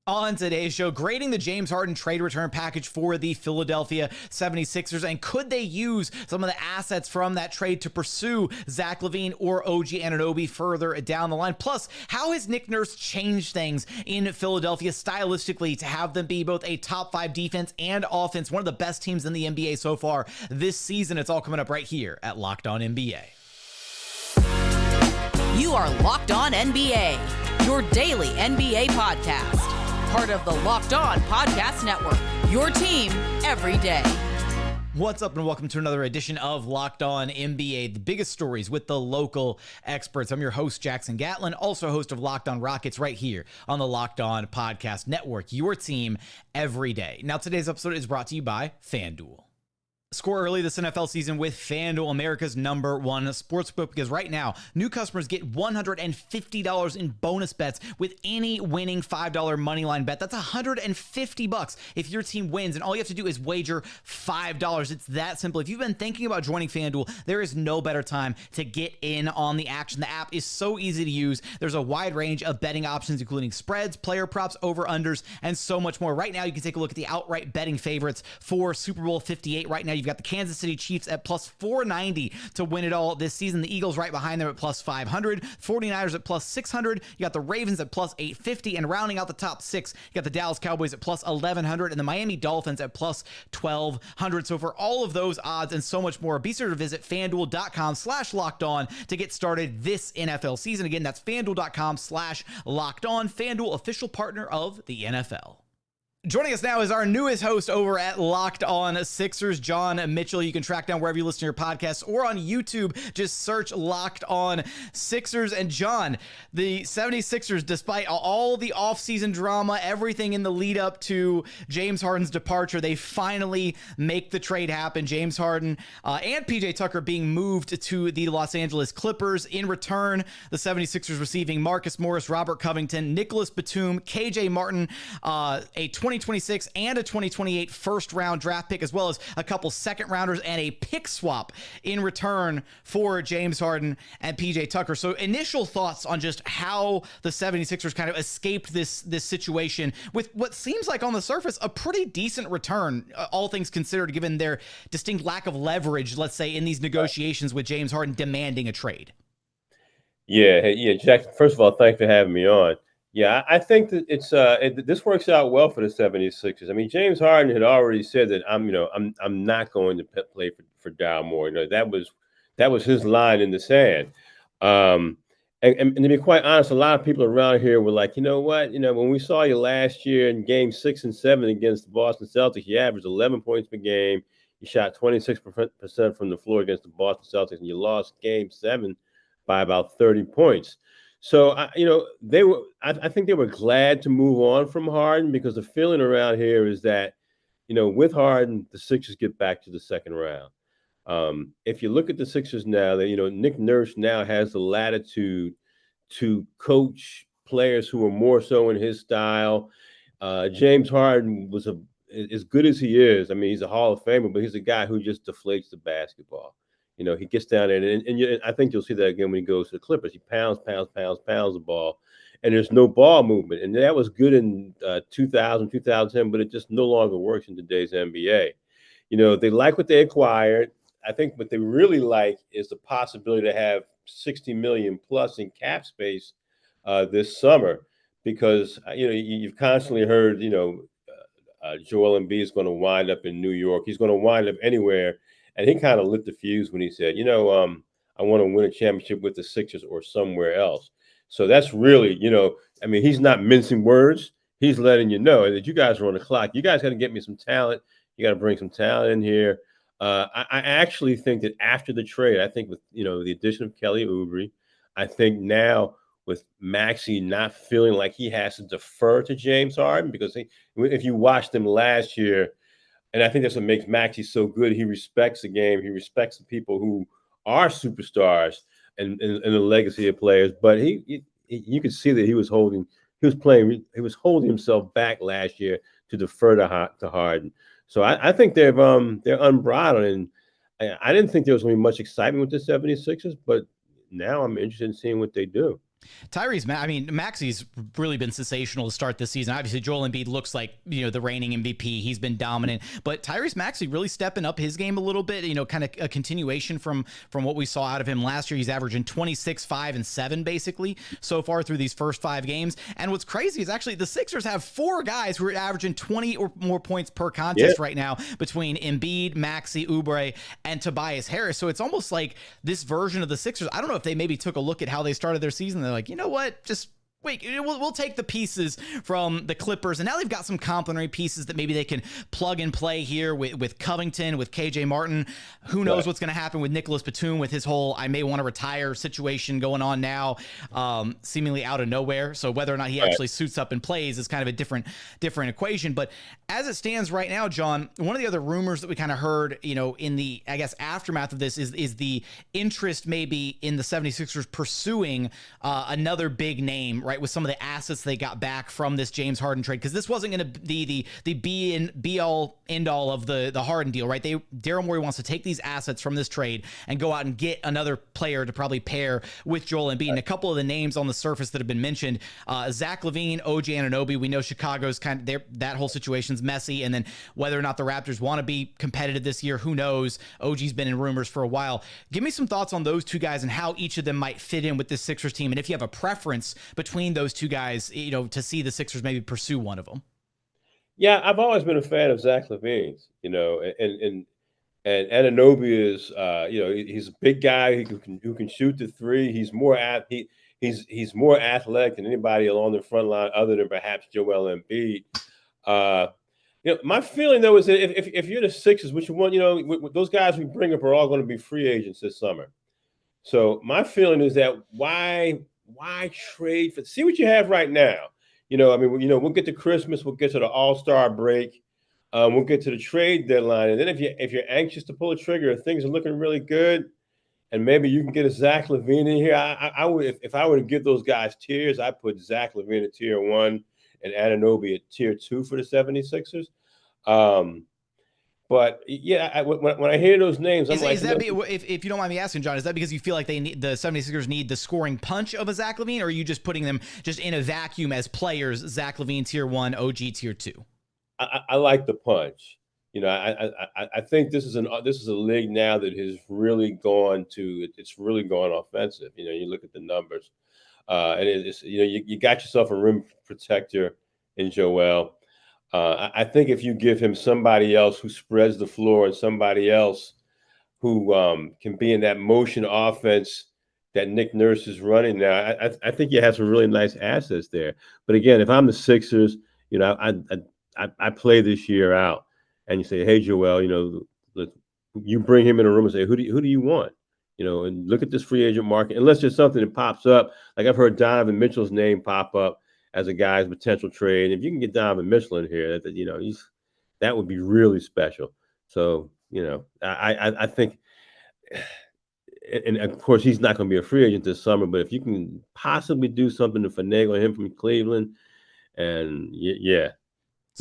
On today's show, grading the James Harden trade return package for the Philadelphia 76ers, and could they use some of the assets from that trade to pursue Zach Lavine or OG Anunoby further down the line? Plus, how has Nick Nurse changed things in Philadelphia stylistically to have them be both a top 5 defense and offense, one of the best teams in the NBA so far this season? It's all coming up right here at Locked On NBA. You are Locked On NBA, your daily NBA podcast. Part of the Locked On Podcast Network, your team every day. What's up and welcome to another edition of Locked On NBA, the biggest stories with the local experts. I'm your host, Jackson Gatlin, also host of Locked On Rockets right here on the Locked On Podcast Network, your team every day. Now, today's episode is brought to you by FanDuel. Score early this NFL season with FanDuel, America's #1 sportsbook, because right now, new customers get $150 in bonus bets with any winning $5 moneyline bet. That's $150 if your team wins, and all you have to do is wager $5. It's that simple. If you've been thinking about joining FanDuel, there is no better time to get in on the action. The app is so easy to use. There's a wide range of betting options, including spreads, player props, over-unders, and so much more. Right now, you can take a look at the outright betting favorites for Super Bowl 58. Right now, you've got the Kansas City Chiefs at plus 490 to win it all this season. The Eagles right behind them at plus 500. 49ers at plus 600. You got the Ravens at plus 850. And rounding out the top 6, you got the Dallas Cowboys at plus 1100 and the Miami Dolphins at plus 1200. So for all of those odds and so much more, be sure to visit FanDuel.com/lockedon to get started this NFL season. Again, that's FanDuel.com/lockedon. FanDuel, official partner of the NFL. Joining us now is our newest host over at Locked On Sixers, John Mitchell. You can track down wherever you listen to your podcasts or on YouTube. Just search Locked On Sixers. And John, the 76ers, despite all the offseason drama, everything in the lead up to James Harden's departure, they finally make the trade happen. James Harden and PJ Tucker being moved to the Los Angeles Clippers. In return, the 76ers receiving Marcus Morris, Robert Covington, Nicolas Batum, KJ Martin, a 2026 and a 2028 first round draft pick, as well as a couple second rounders and a pick swap in return for James Harden and PJ Tucker. So initial thoughts on just how the 76ers kind of escaped this situation with what seems like on the surface a pretty decent return, all things considered, given their distinct lack of leverage, let's say, in these negotiations with James Harden demanding a trade. Yeah, Jack. First of all, thanks for having me on. Yeah, I think that this works out well for the 76ers. I mean, James Harden had already said that I'm not going to play for Daryl Morey. That was his line in the sand. And to be quite honest, a lot of people around here were like, you know what, when we saw you last year in Game 6 and 7 against the Boston Celtics, you averaged 11 points per game. You shot 26% from the floor against the Boston Celtics, and you lost Game 7 by about 30 points. So, I think they were glad to move on from Harden, because the feeling around here is that, with Harden, the Sixers get back to the second round. If you look at the Sixers now, Nick Nurse now has the latitude to coach players who are more so in his style. James Harden was as good as he is. I mean, he's a Hall of Famer, but he's a guy who just deflates the basketball. He gets down there, and I think you'll see that again when he goes to the Clippers. He pounds the ball, and there's no ball movement. And that was good in 2000, 2010, but it just no longer works in today's NBA. They like what they acquired. I think what they really like is the possibility to have $60 million plus in cap space this summer, because, you've constantly heard, Joel Embiid is going to wind up in New York. He's going to wind up anywhere. And he kind of lit the fuse when he said, I want to win a championship with the Sixers or somewhere else. So that's really, he's not mincing words. He's letting you know that you guys are on the clock. You guys got to get me some talent. You got to bring some talent in here. I actually think that after the trade, I think with, the addition of Kelly Oubre, I think now with Maxey not feeling like he has to defer to James Harden, because if you watched him last year, and I think that's what makes Maxey so good. He respects the game. He respects the people who are superstars and the legacy of players. But you could see that he was holding himself back last year to defer to Harden. So I think they're unbridled. And I didn't think there was going to be much excitement with the 76ers, but now I'm interested in seeing what they do. Maxi's really been sensational to start this season. Obviously, Joel Embiid looks like, the reigning MVP. He's been dominant, but Tyrese Maxey really stepping up his game a little bit, kind of a continuation from what we saw out of him last year. He's averaging 26, 5, and 7 basically so far through these first 5 games. And what's crazy is actually the Sixers have 4 guys who are averaging 20 or more points per contest right now between Embiid, Maxey, Oubre, and Tobias Harris. So it's almost like this version of the Sixers. I don't know if they maybe took a look at how they started their season. They're like, you know what? Just wait, we'll take the pieces from the Clippers, and now they've got some complementary pieces that maybe they can plug and play here with Covington, with KJ Martin. Who knows what's going to happen with Nicolas Batum with his whole I may want to retire situation going on now, seemingly out of nowhere. So whether or not he actually suits up and plays is kind of a different equation. But as it stands right now, John, one of the other rumors that we kind of heard, in the, I guess, aftermath of this is the interest maybe in the 76ers pursuing another big name, right, with some of the assets they got back from this James Harden trade, because this wasn't going to be the be all end all of the Harden deal, right? Daryl Morey wants to take these assets from this trade and go out and get another player to probably pair with Joel Embiid. And a couple of the names on the surface that have been mentioned, Zach Lavine, OG Anunoby. We know Chicago's that whole situation's messy, and then whether or not the Raptors want to be competitive this year, who knows? OG's been in rumors for a while. Give me some thoughts on those two guys and how each of them might fit in with this Sixers team, and if you have a preference between those two guys, to see the Sixers maybe pursue one of them. Yeah, I've always been a fan of Zach Lavine's, and Anunoby is, he's a big guy who can shoot the three. He's more he's more athletic than anybody along the front line, other than perhaps Joel Embiid. My feeling though is that if you're the Sixers, which you want, those guys we bring up are all going to be free agents this summer. So my feeling is that why trade for? See what you have right now. We'll get to Christmas, we'll get to the All-Star break, we'll get to the trade deadline, and then if you're anxious to pull a trigger, if things are looking really good, and maybe you can get a Zach Lavine in here. I would, if I were to give those guys tiers, I'd put Zach Lavine at tier 1 and Anunoby at tier 2 for the 76ers. But yeah, when I hear those names, I'm like, if you don't mind me asking, John, is that because you feel like the 76ers need the scoring punch of a Zach Lavine, or are you just putting them just in a vacuum as players? Zach Lavine tier 1, OG tier 2. I like the punch. I think this is a league now that has really gone offensive. You look at the numbers, and it's you got yourself a rim protector in Joel. I think if you give him somebody else who spreads the floor and somebody else who can be in that motion offense that Nick Nurse is running now, I think you have some really nice assets there. But again, if I'm the Sixers, I play this year out, and you say, hey, Joel, you bring him in a room and say, who do you want? And look at this free agent market. Unless there's something that pops up, like I've heard Donovan Mitchell's name pop up as a guy's potential trade. If you can get Donovan Mitchell in here, that would be really special. So, I think, and of course, he's not going to be a free agent this summer, but if you can possibly do something to finagle him from Cleveland, and you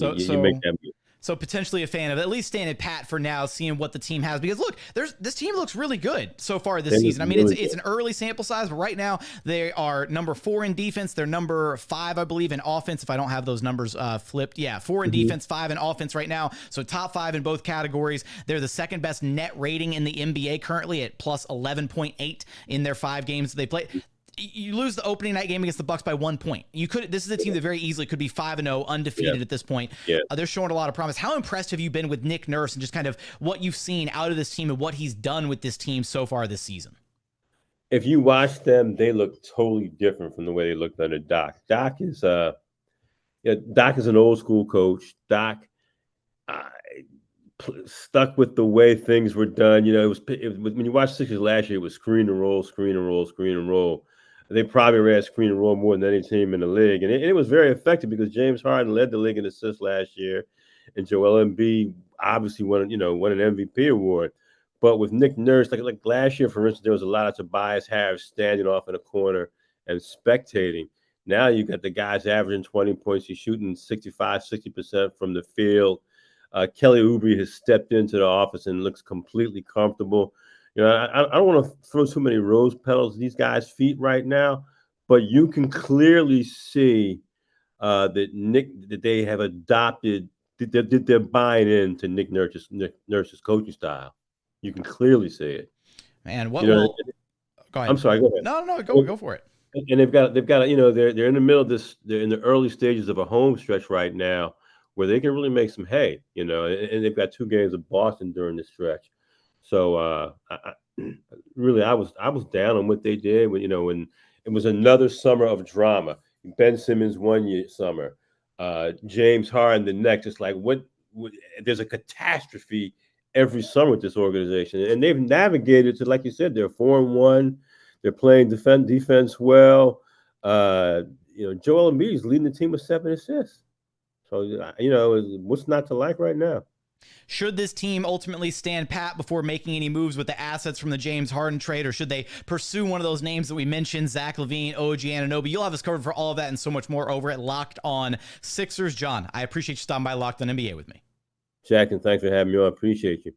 make that move. So potentially a fan of at least staying at pat for now, seeing what the team has. Because look, this team looks really good so far this season. I mean, it's an early sample size, but right now they are number 4 in defense. They're number 5, I believe, in offense. If I don't have those numbers flipped, 4 in defense, 5 in offense right now. So top 5 in both categories. They're the second best net rating in the NBA currently at plus 11.8 in their 5 games they play. You lose the opening night game against the Bucks by 1 point. This is a team that very easily could be 5-0, undefeated at this point. Yeah. They're showing a lot of promise. How impressed have you been with Nick Nurse and just kind of what you've seen out of this team and what he's done with this team so far this season? If you watch them, they look totally different from the way they looked under Doc. Doc is an old school coach. Doc stuck with the way things were done. When you watch Sixers last year, it was screen and roll, screen and roll, screen and roll. They probably ran screen and roll more than any team in the league. And it was very effective because James Harden led the league in assists last year. And Joel Embiid obviously won an MVP award. But with Nick Nurse, like last year, for instance, there was a lot of Tobias Harris standing off in a corner and spectating. Now you got the guys averaging 20 points. He's shooting 60% from the field. Kelly Oubre has stepped into the office and looks completely comfortable. I don't want to throw too many rose petals at these guys' feet right now, but you can clearly see that they have adopted, that they're buying into Nick Nurse's coaching style. You can clearly see it. Man, what will? Go ahead. I'm sorry. Go ahead. No, go for it. And they've got they're in the middle of this. They're in the early stages of a home stretch right now where they can really make some hay. And they've got 2 games of Boston during this stretch. So I was down on what they did when it was another summer of drama. Ben Simmons 1 year summer, James Harden the next. It's like what there's a catastrophe every summer with this organization, and they've navigated to, like you said, they're 4-1. They're playing defense well. Joel Embiid is leading the team with 7 assists. So what's not to like right now? Should this team ultimately stand pat before making any moves with the assets from the James Harden trade, or should they pursue one of those names that we mentioned, Zach Lavine, OG Anunoby? You'll have us covered for all of that and so much more over at Locked On Sixers. John, I appreciate you stopping by Locked On NBA with me. Jack, and thanks for having me on. I appreciate you.